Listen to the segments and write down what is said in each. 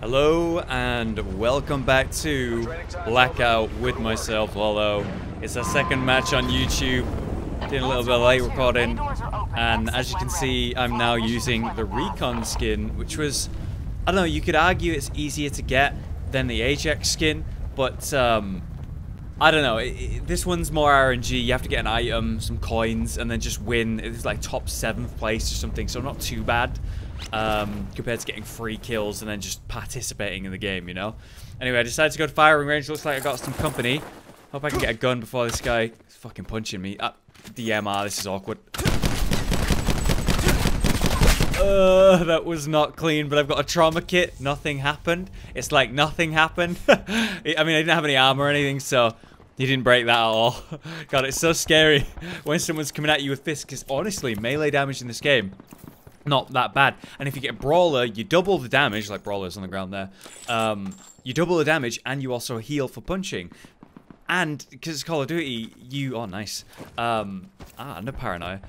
Hello and welcome back to Blackout with myself, Hollow. It's our second match on YouTube. Doing a little bit of late recording, and as you can see, I'm now using the Recon skin, which was, I don't know, you could argue it's easier to get than the Ajax skin, but I don't know, this one's more RNG. You have to get an item, some coins, and then just win. It's like top 7th place or something, so not too bad compared to getting free kills and then just participating in the game, you know? Anyway, I decided to go to firing range. Looks like I got some company. Hope I can get a gun before this guy is fucking punching me. DMR, this is awkward. That was not clean, but I've got a trauma kit. Nothing happened. It's like nothing happened. I mean, I didn't have any armor or anything, so he didn't break that at all. God, it's so scary when someone's coming at you with fists, because honestly, melee damage in this game, not that bad. And if you get Brawler, you double the damage, like Brawler's on the ground there. You double the damage, and you also heal for punching. And, because it's Call of Duty, oh, nice. No paranoia.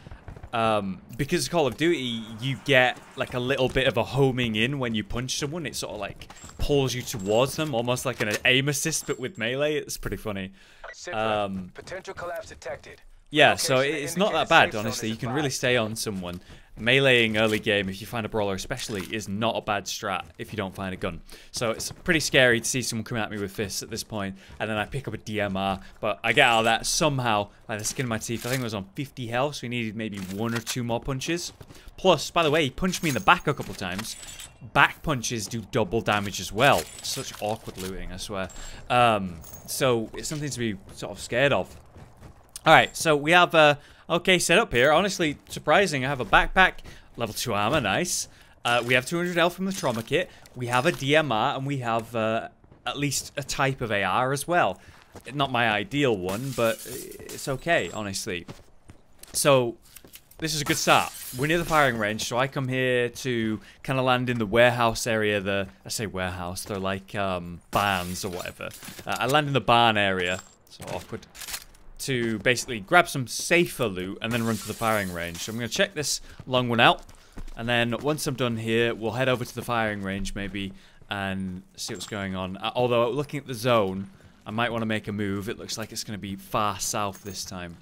Because it's Call of Duty, you get like a little bit of a homing in when you punch someone. It sort of like pulls you towards them, almost like an aim assist, but with melee. It's pretty funny. Potential collapse detected. Yeah, so it's not that bad, honestly. You can really stay on someone. Meleeing early game, if you find a brawler especially, is not a bad strat if you don't find a gun. So it's pretty scary to see someone coming at me with fists at this point, and then I pick up a DMR, but I get out of that somehow by the skin of my teeth. I think it was on 50 health, so we needed maybe 1 or 2 more punches. Plus, by the way, he punched me in the back a couple times. Back punches do double damage as well. Such awkward looting, I swear. So it's something to be sort of scared of. Alright, so we have a okay setup here. Honestly, surprising. I have a backpack, level 2 armor, nice. We have 200 health from the trauma kit. We have a DMR, and we have at least a type of AR as well. Not my ideal one, but it's okay, honestly. So, this is a good start. We're near the firing range, so I come here to kind of land in the warehouse area. I say warehouse, they're like barns or whatever. I land in the barn area. So awkward. To basically grab some safer loot and then run to the firing range. So I'm going to check this long one out, and then once I'm done here, we'll head over to the firing range maybe and see what's going on. Although looking at the zone, I might want to make a move. It looks like it's going to be far south this time.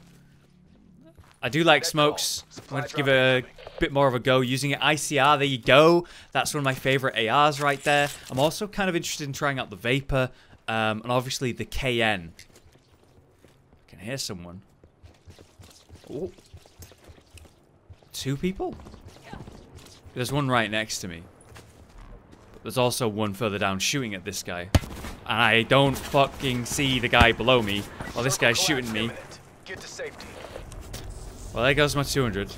I do like smokes. I'm going to give a bit more of a go using it. ICR, there you go. That's one of my favorite ARs right there. I'm also kind of interested in trying out the Vapor and obviously the KN. I hear someone. Oh. 2 people? There's one right next to me. But there's also one further down shooting at this guy. And I don't fucking see the guy below me while this guy's shooting me. Get to safety. Well, there goes my 200.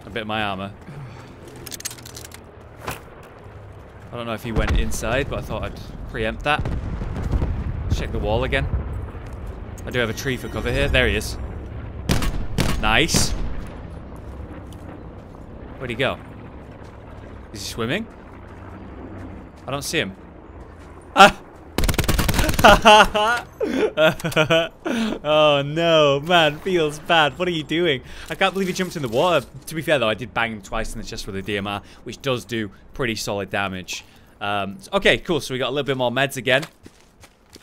A bit of my armor. I don't know if he went inside, but I thought I'd preempt that. Check the wall again. I do have a tree for cover here. There he is. Nice. Where'd he go? Is he swimming? I don't see him. Ah! Oh no, man, feels bad. What are you doing? I can't believe he jumped in the water. To be fair though, I did bang him twice in the chest with a DMR, which does do pretty solid damage. Okay, cool. So we got a little bit more meds again.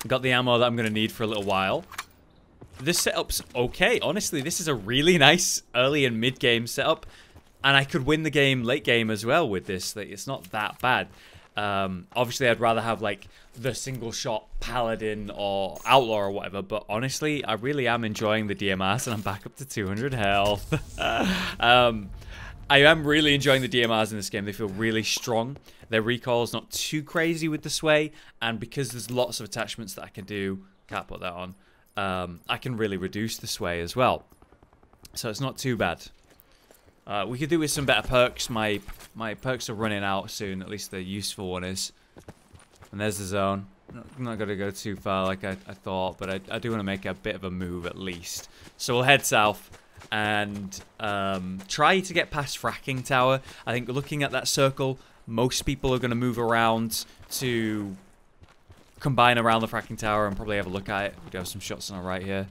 Got the ammo that I'm going to need for a little while. This setup's okay. Honestly, this is a really nice early and mid-game setup. And I could win the game late game as well with this. It's not that bad. Obviously, I'd rather have, like, the single-shot Paladin or Outlaw or whatever. But honestly, I really am enjoying the DMRs. And I'm back up to 200 health. I am really enjoying the DMRs in this game. They feel really strong. Their recoil's not too crazy with the sway. And because there's lots of attachments that I can do... Can't put that on. I can really reduce the sway as well. So it's not too bad. We could do with some better perks. My perks are running out soon. At least the useful one is. And there's the zone. I'm not going to go too far like I thought. But I do want to make a bit of a move at least. So we'll head south. And try to get past Fracking Tower. I think looking at that circle, most people are going to move around to... combine around the fracking tower and probably have a look at it. We do have some shots on our right here.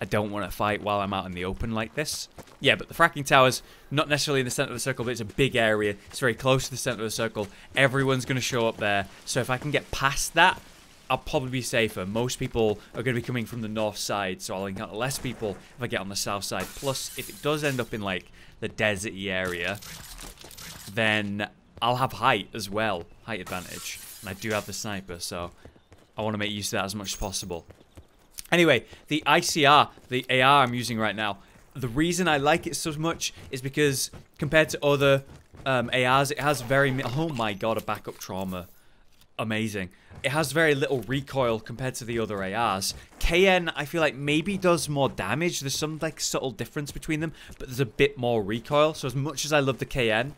I don't want to fight while I'm out in the open like this. Yeah, but the fracking tower's not necessarily in the center of the circle, but it's a big area. It's very close to the center of the circle. Everyone's going to show up there. So if I can get past that, I'll probably be safer. Most people are going to be coming from the north side, so I'll encounter less people if I get on the south side. Plus, if it does end up in, like, the deserty area, then I'll have height as well. Height advantage. And I do have the sniper, so I want to make use of that as much as possible. Anyway, the ICR, the AR I'm using right now, the reason I like it so much is because compared to other ARs, it has very... Oh my god, a backup trauma. Amazing. It has very little recoil compared to the other ARs. KN, I feel like maybe does more damage. There's some like subtle difference between them, but there's a bit more recoil. So as much as I love the KN,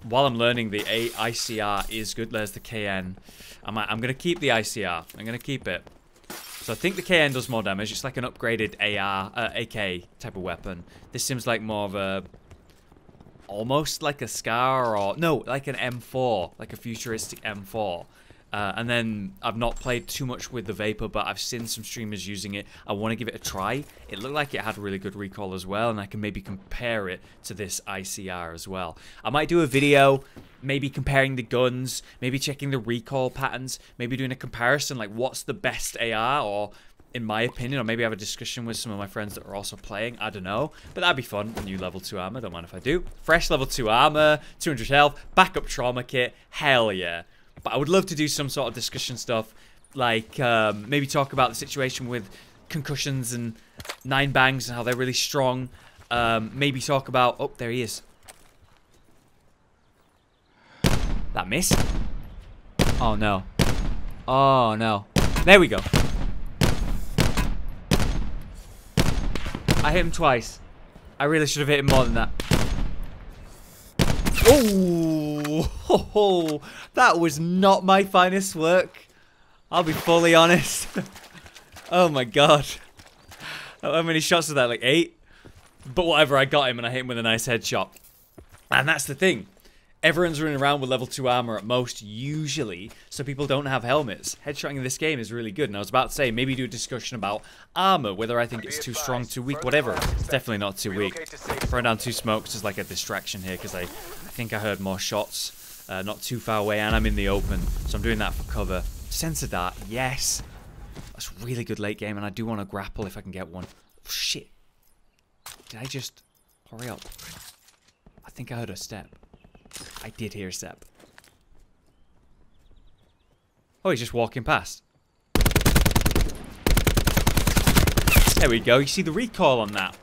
while I'm learning the ICR is good, there's the KN. I'm going to keep the ICR. I'm going to keep it. So I think the KN does more damage. It's like an upgraded AK type of weapon. This seems like more of a... almost like a SCAR or... no, like an M4. Like a futuristic M4. And then I've not played too much with the Vapor, but I've seen some streamers using it. I want to give it a try. It looked like it had really good recoil as well, and I can maybe compare it to this ICR as well. I might do a video maybe comparing the guns, maybe checking the recoil patterns, maybe doing a comparison, like what's the best AR, or in my opinion, or maybe have a discussion with some of my friends that are also playing. I don't know, but that'd be fun. New level 2 armor, don't mind if I do. Fresh level 2 armor, 200 health, backup trauma kit, hell yeah. But I would love to do some sort of discussion stuff, like maybe talk about the situation with concussions and 9 bangs and how they're really strong. Maybe talk about... oh, there he is. That missed? Oh, no. Oh, no. There we go. I hit him twice. I really should have hit him more than that. Oh, that was not my finest work. I'll be fully honest. Oh my god. How many shots was that? Like 8? But whatever, I got him and I hit him with a nice headshot. And that's the thing. Everyone's running around with level 2 armor at most, usually, so people don't have helmets. Headshotting in this game is really good, and I was about to say, maybe do a discussion about armor, whether I think it's too strong, too weak, whatever. It's definitely not too weak. Throwing down 2 smokes is like a distraction here, because I think I heard more shots, not too far away, and I'm in the open, so I'm doing that for cover. Sensor dart, yes! That's really good late game, and I do want to grapple if I can get one. Oh, shit. Did I just... hurry up. I think I heard a step. I did hear a step. Oh, he's just walking past. There we go. You see the recoil on that.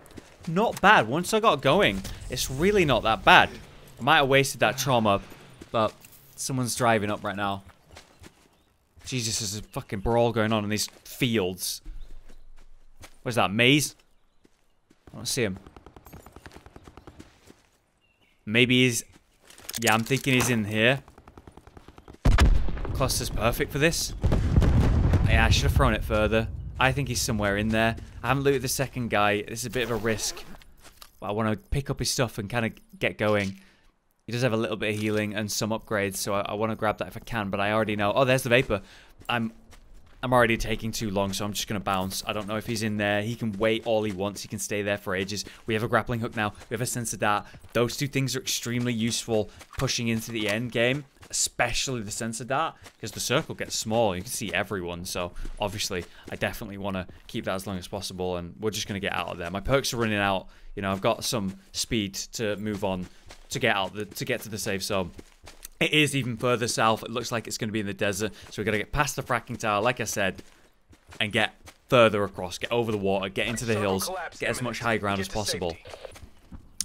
Not bad. Once I got going, it's really not that bad. I might have wasted that trauma, but someone's driving up right now. Jesus, there's a fucking brawl going on in these fields. What's that, maze? I don't see him. Maybe he's... yeah, I'm thinking he's in here. Cluster's perfect for this. Yeah, I should have thrown it further. I think he's somewhere in there. I haven't looted the second guy. This is a bit of a risk. But I want to pick up his stuff and kind of get going. He does have a little bit of healing and some upgrades, so I want to grab that if I can, but I already know... oh, there's the Vapor. I'm already taking too long, so I'm just going to bounce. I don't know if he's in there. He can wait all he wants. He can stay there for ages. We have a grappling hook now. We have a sensor dart. Those 2 things are extremely useful pushing into the end game, especially the sensor dart, because the circle gets small. You can see everyone, so obviously I definitely want to keep that as long as possible, and we're just going to get out of there. My perks are running out. You know, I've got some speed to move on to get out, to get to the safe zone. It is even further south. It looks like it's going to be in the desert. So we've got to get past the fracking tower, like I said, and get further across. Get over the water, get into the hills, get as much high ground as possible.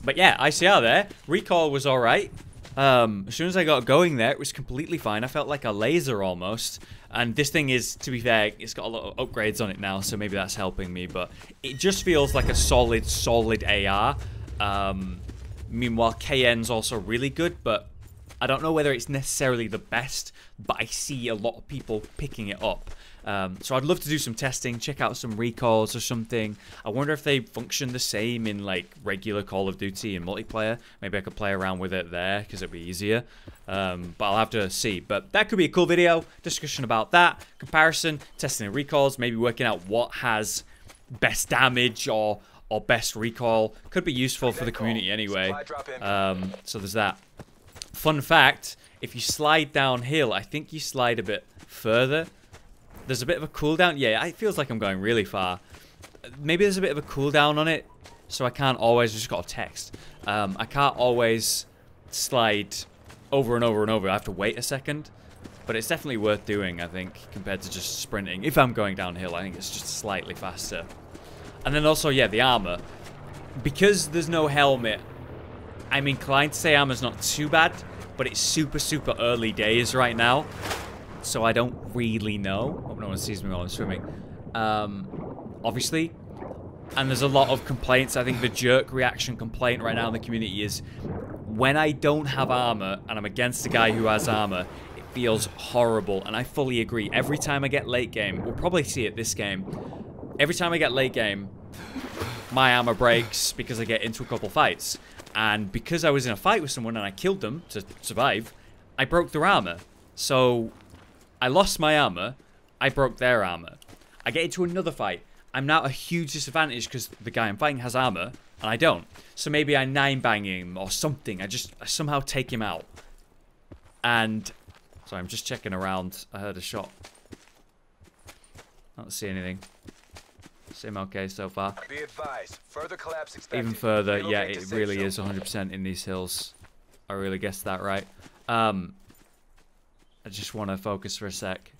But yeah, ICR there. Recoil was alright. As soon as I got going there, it was completely fine. I felt like a laser almost. And this thing is, to be fair, it's got a lot of upgrades on it now, so maybe that's helping me. But it just feels like a solid AR. Meanwhile, KN's also really good, but I don't know whether it's necessarily the best, but I see a lot of people picking it up. So I'd love to do some testing, check out some recoils or something. I wonder if they function the same in like regular Call of Duty and multiplayer. Maybe I could play around with it there because it'd be easier. But I'll have to see. But that could be a cool video, discussion about that, comparison, testing the recoils, maybe working out what has best damage or best recoil. Could be useful for the community anyway. So there's that. Fun fact, if you slide downhill, I think you slide a bit further. There's a bit of a cooldown. Yeah, it feels like I'm going really far. Maybe there's a bit of a cooldown on it, so I can't always, just got a text. I can't always slide over and over and over. I have to wait a second. But it's definitely worth doing, I think, compared to just sprinting. If I'm going downhill, I think it's just slightly faster. And then also, yeah, the armor. Because there's no helmet, I'm inclined to say armor's not too bad, but it's super, super early days right now. So I don't really know. Hope no one sees me while I'm swimming. Obviously. And there's a lot of complaints. I think the jerk reaction complaint right now in the community is when I don't have armor and I'm against a guy who has armor, it feels horrible. And I fully agree. Every time I get late game, we'll probably see it this game. Every time I get late game, my armor breaks because I get into a couple fights. And because I was in a fight with someone and I killed them to survive, I broke their armor. So I lost my armor, I broke their armor. I get into another fight. I'm now at a huge disadvantage because the guy I'm fighting has armor and I don't. So maybe I 9-bang him or something. I somehow take him out. And sorry, I'm just checking around. I heard a shot. I don't see anything. Seem okay so far. Be advised, further collapse expected. Even further, yeah, it really is 100% in these hills. I really guessed that right. I just want to focus for a sec.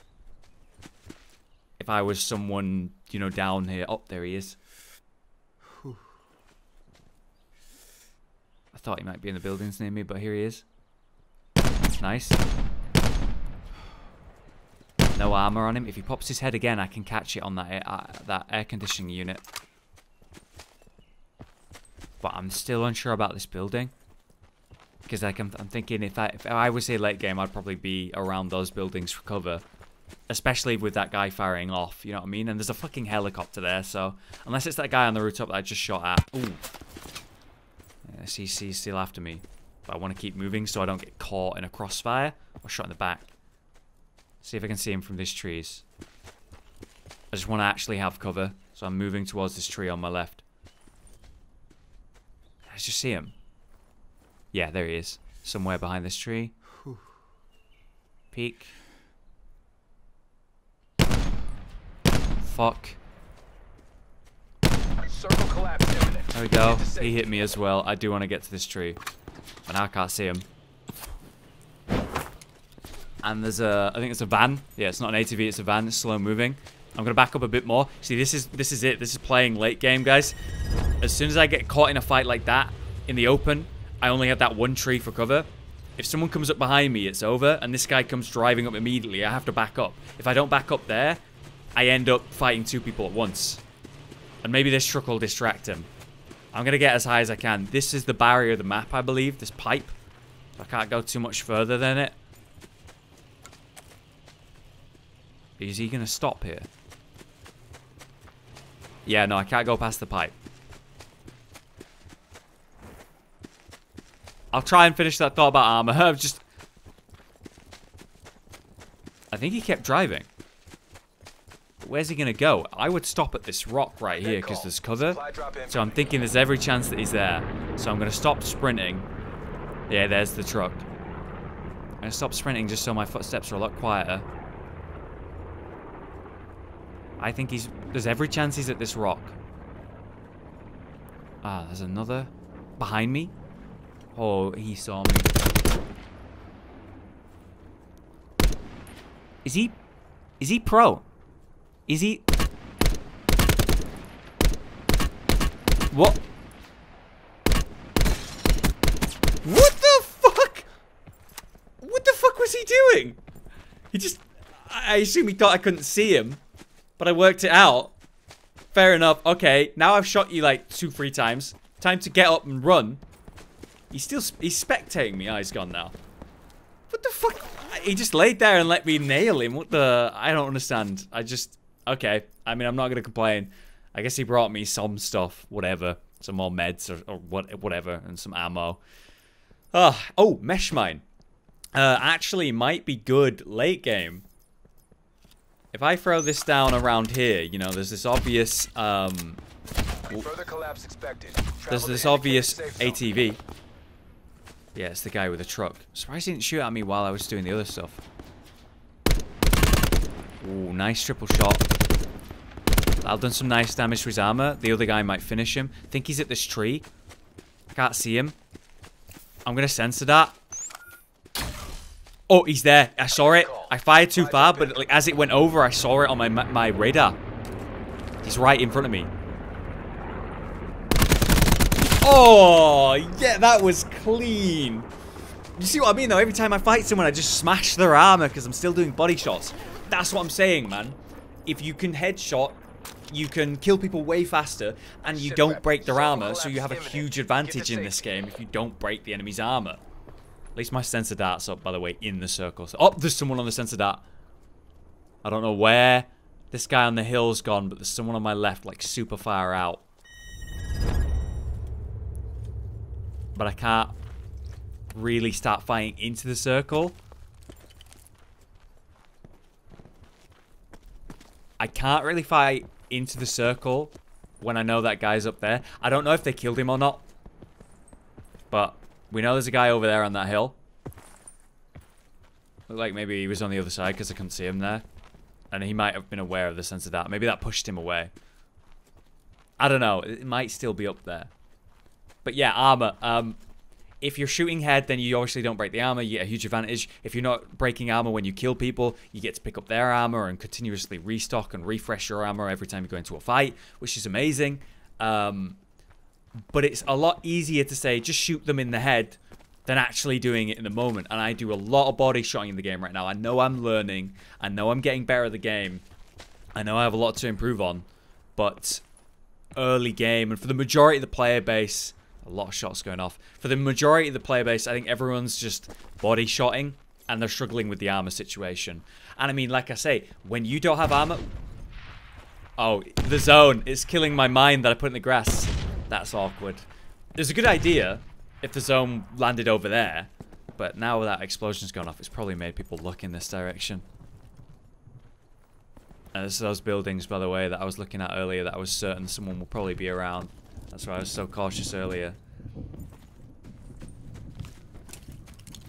If I was someone, you know, down here. Oh, there he is. Whew. I thought he might be in the buildings near me, but here he is. Nice. No armor on him. If he pops his head again, I can catch it on that air conditioning unit. But I'm still unsure about this building. Because like, I'm thinking if I was here late game, I'd probably be around those buildings for cover. Especially with that guy firing off, you know what I mean? And there's a fucking helicopter there, so... Unless it's that guy on the rooftop that I just shot at. Ooh. Yeah, he's still after me. But I want to keep moving so I don't get caught in a crossfire. Or shot in the back. See if I can see him from these trees. I just want to actually have cover. So I'm moving towards this tree on my left. Let's just see him. Yeah, there he is. Somewhere behind this tree. Peek. Fuck. Circle collapse imminent. There we go. He hit me as well. I do want to get to this tree. But now I can't see him. And there's I think it's a van. Yeah, it's not an ATV, it's a van. It's slow moving. I'm going to back up a bit more. See, this is it. This is playing late game, guys. As soon as I get caught in a fight like that, in the open, I only have that one tree for cover. If someone comes up behind me, it's over. And this guy comes driving up immediately. I have to back up. If I don't back up there, I end up fighting two people at once. And maybe this truck will distract him. I'm going to get as high as I can. This is the barrier of the map, I believe. This pipe. So I can't go too much further than it. Is he going to stop here? Yeah, no, I can't go past the pipe. I'll try and finish that thought about armor. I think he kept driving. Where's he going to go? I would stop at this rock right here because there's cover. So I'm thinking there's every chance that he's there. So I'm going to stop sprinting. Yeah, there's the truck. I'm going to stop sprinting just so my footsteps are a lot quieter. I think there's every chance he's at this rock. Ah, there's another behind me. Oh, he saw me. Is he pro? Is he? What? What the fuck? What the fuck was he doing? He just... I assume he thought I couldn't see him. But I worked it out. Fair enough. Okay, now I've shot you like 2-3 times. Time to get up and run. He's spectating me. Oh, he's gone now. What the fuck? He just laid there and let me nail him. What the... I don't understand. Okay. I mean, I'm not going to complain. I guess he brought me some stuff. Whatever. Some more meds or whatever. And some ammo. Oh, mesh mine. Actually might be good late game. if I throw this down around here, you know, there's this obvious, Further collapse expected. there's this obvious ATV. Yeah, it's the guy with the truck. Surprised he didn't shoot at me while I was doing the other stuff. Ooh, nice triple shot. I've done some nice damage to his armor. The other guy might finish him. I think he's at this tree. I can't see him. I'm gonna censor that. Oh, he's there. I saw it. I fired too far, but like as it went over, I saw it on my radar. He's right in front of me. Oh, yeah, that was clean. You see what I mean, though? Every time I fight someone, I just smash their armor because I'm still doing body shots. That's what I'm saying, man. If you can headshot, you can kill people way faster, and you don't break their armor, so you have a huge advantage in this game if you don't break the enemy's armor. At least my sensor dart's up, by the way, in the circle. So, oh, there's someone on the sensor dart. I don't know where this guy on the hill's gone, but there's someone on my left, like, super far out. But I can't really start fighting into the circle. I can't really fight into the circle when I know that guy's up there. I don't know if they killed him or not. But we know there's a guy over there on that hill. Looked like maybe he was on the other side because I couldn't see him there. And he might have been aware of the sense of that. Maybe that pushed him away. I don't know. It might still be up there. But yeah, armor. If you're shooting head, then you obviously don't break the armor. You get a huge advantage. If you're not breaking armor when you kill people, you get to pick up their armor and continuously restock and refresh your armor every time you go into a fight, which is amazing. But it's a lot easier to say, just shoot them in the head, than actually doing it in the moment. And I do a lot of body shotting in the game right now. I know I'm learning. I know I'm getting better at the game. I know I have a lot to improve on. But early game, and for the majority of the player base... A lot of shots going off. For the majority of the player base, I think everyone's just body shotting and they're struggling with the armor situation. And I mean, like I say, when you don't have armor... Oh, the zone. It's killing my mind that I put in the grass. That's awkward. It was a good idea if the zone landed over there. But now that explosion's gone off, it's probably made people look in this direction. And there's those buildings, by the way, that I was looking at earlier that I was certain someone will probably be around. That's why I was so cautious earlier.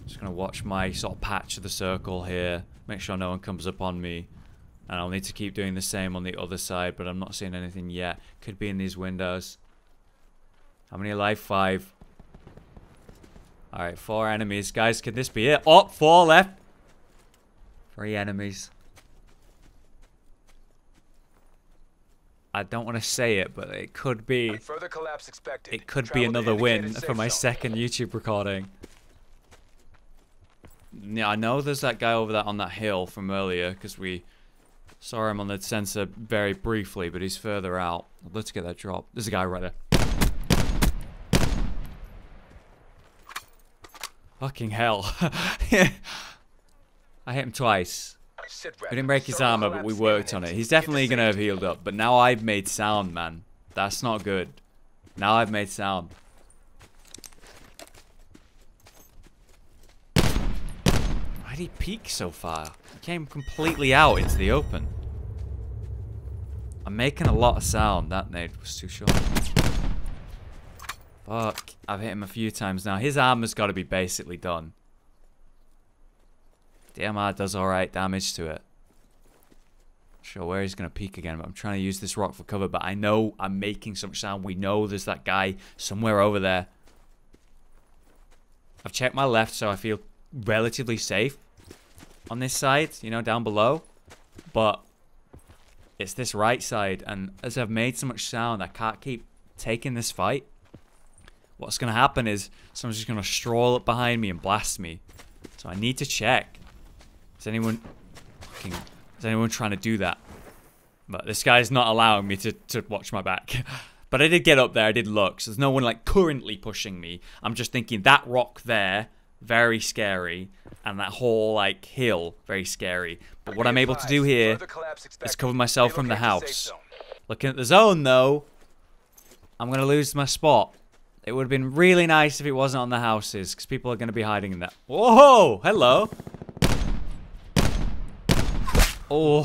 Just gonna watch my sort of patch of the circle here. Make sure no one comes up on me. And I'll need to keep doing the same on the other side, but I'm not seeing anything yet. Could be in these windows. How many alive? 5. Alright, 4 enemies. Guys, could this be it? Oh, 4 left. 3 enemies. I don't want to say it, but it could be. Further collapse expected. It could be another win for my second YouTube recording. Yeah, I know there's that guy over there on that hill from earlier because we saw him on the sensor very briefly, but he's further out. Let's get that drop. There's a guy right there. Fucking hell! I hit him twice. We didn't break his armor, but we worked on it. He's definitely going to have healed up. But now I've made sound, man. That's not good. Now I've made sound. Why did he peek so far? He came completely out into the open. I'm making a lot of sound. That nade was too short. Fuck. I've hit him a few times now. His armor's got to be basically done. DMR does alright damage to it. Not sure where he's going to peek again, but I'm trying to use this rock for cover. But I know I'm making so much sound. We know there's that guy somewhere over there. I've checked my left, so I feel relatively safe on this side, you know, down below. But it's this right side, and as I've made so much sound, I can't keep taking this fight. What's going to happen is someone's just going to stroll up behind me and blast me. So I need to check. Is anyone trying to do that? But this guy's not allowing me to watch my back. But I did get up there, I did look, so there's no one like currently pushing me. I'm just thinking that rock there, very scary, and that whole like hill, very scary. But what I'm able to do here is cover myself from the house. Looking at the zone though, I'm going to lose my spot. It would have been really nice if it wasn't on the houses, because people are going to be hiding in that. Whoa! Hello! That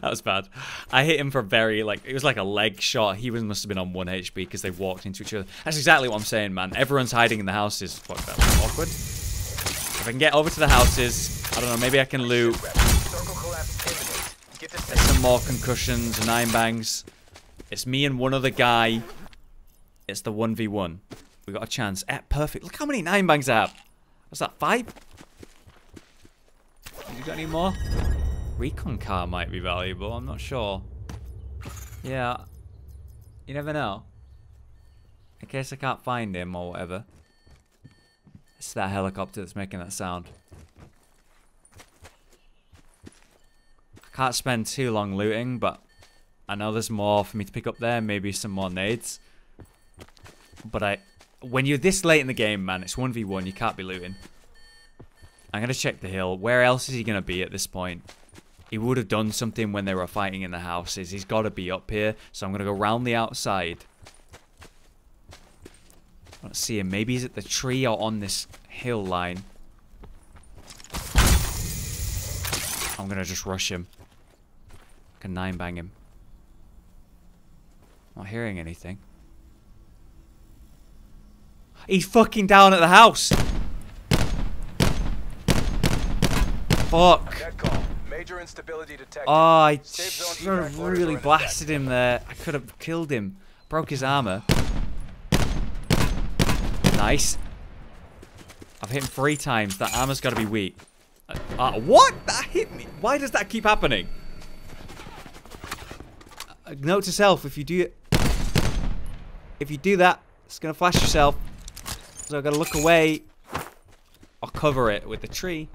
was bad. I hit him for very, like, it was like a leg shot. He must have been on 1 HP because they walked into each other. That's exactly what I'm saying, man. Everyone's hiding in the houses. Fuck, that was awkward. If I can get over to the houses, I don't know, maybe I can loot. Get some more concussions and 9-bangs. It's me and one other guy. It's the 1v1. We got a chance. Perfect. Look how many 9-bangs I have. What's that, 5? Have you got any more? Recon car might be valuable. I'm not sure. Yeah. You never know. In case I can't find him or whatever. It's that helicopter that's making that sound. I can't spend too long looting, but I know there's more for me to pick up there. Maybe some more nades. But when you're this late in the game, man, it's 1v1. You can't be looting. I'm going to check the hill. Where else is he going to be at this point? He would have done something when they were fighting in the houses. He's got to be up here. So I'm going to go round the outside. Let's see him. Maybe he's at the tree or on this hill line. I'm going to just rush him. I can 9-bang him. Not hearing anything. He's fucking down at the house. Fuck. Major instability detected. Oh, I should have really blasted him there. I could have killed him. Broke his armor. Nice. I've hit him 3 times. That armor's got to be weak. What? That hit me. Why does that keep happening? Note to self: if you do that, it's gonna flash yourself. So I've got to look away or cover it with the tree.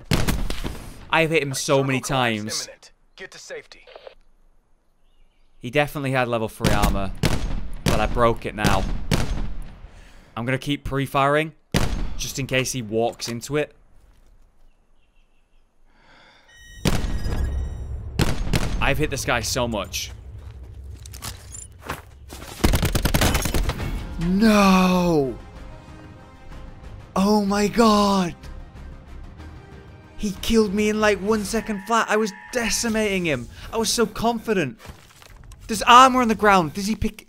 I've hit him so many times. Get to safety. He definitely had level 3 armor, but I broke it now. I'm going to keep pre-firing, just in case he walks into it. I've hit this guy so much. No! Oh my god! He killed me in like 1 second flat. I was decimating him. I was so confident. There's armor on the ground. Does he pick...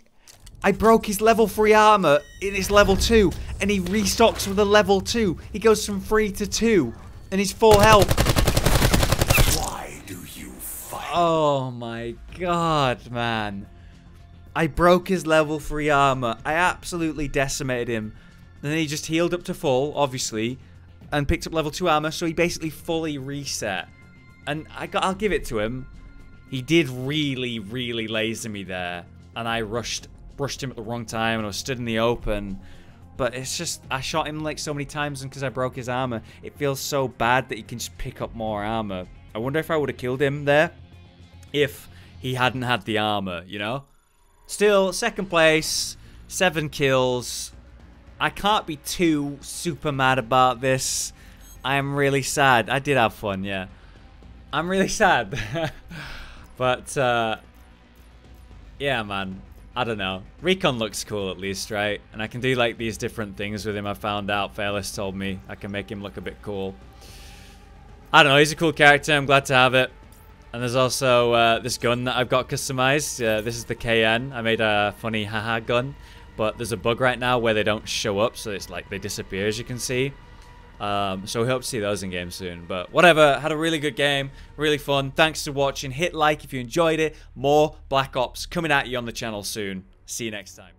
I broke his level 3 armor in his level 2. And he restocks with a level 2. He goes from 3 to 2. And he's full health. Why do you fight? Oh my god, man. I broke his level 3 armor. I absolutely decimated him. And then he just healed up to full, obviously. And picked up level 2 armor, so he basically fully reset. And I'll give it to him. He did really, really laser me there. And I rushed him at the wrong time, and I was stood in the open. But it's just, I shot him like so many times, and because I broke his armor, it feels so bad that he can just pick up more armor. I wonder if I would have killed him there if he hadn't had the armor, you know? Still, 2nd place, 7 kills. I can't be too super mad about this. I am really sad. I did have fun, yeah. I'm really sad. But, yeah, man. I don't know. Recon looks cool at least, right? And I can do, like, these different things with him. I found out. Fairless told me I can make him look a bit cool. I don't know. He's a cool character. I'm glad to have it. And there's also this gun that I've got customized. This is the KN. I made a funny haha gun. But there's a bug right now where they don't show up, so it's like they disappear, as you can see. So we hope to see those in game soon. But whatever, had a really good game, really fun. Thanks for watching. Hit like if you enjoyed it. More Black Ops coming at you on the channel soon. See you next time.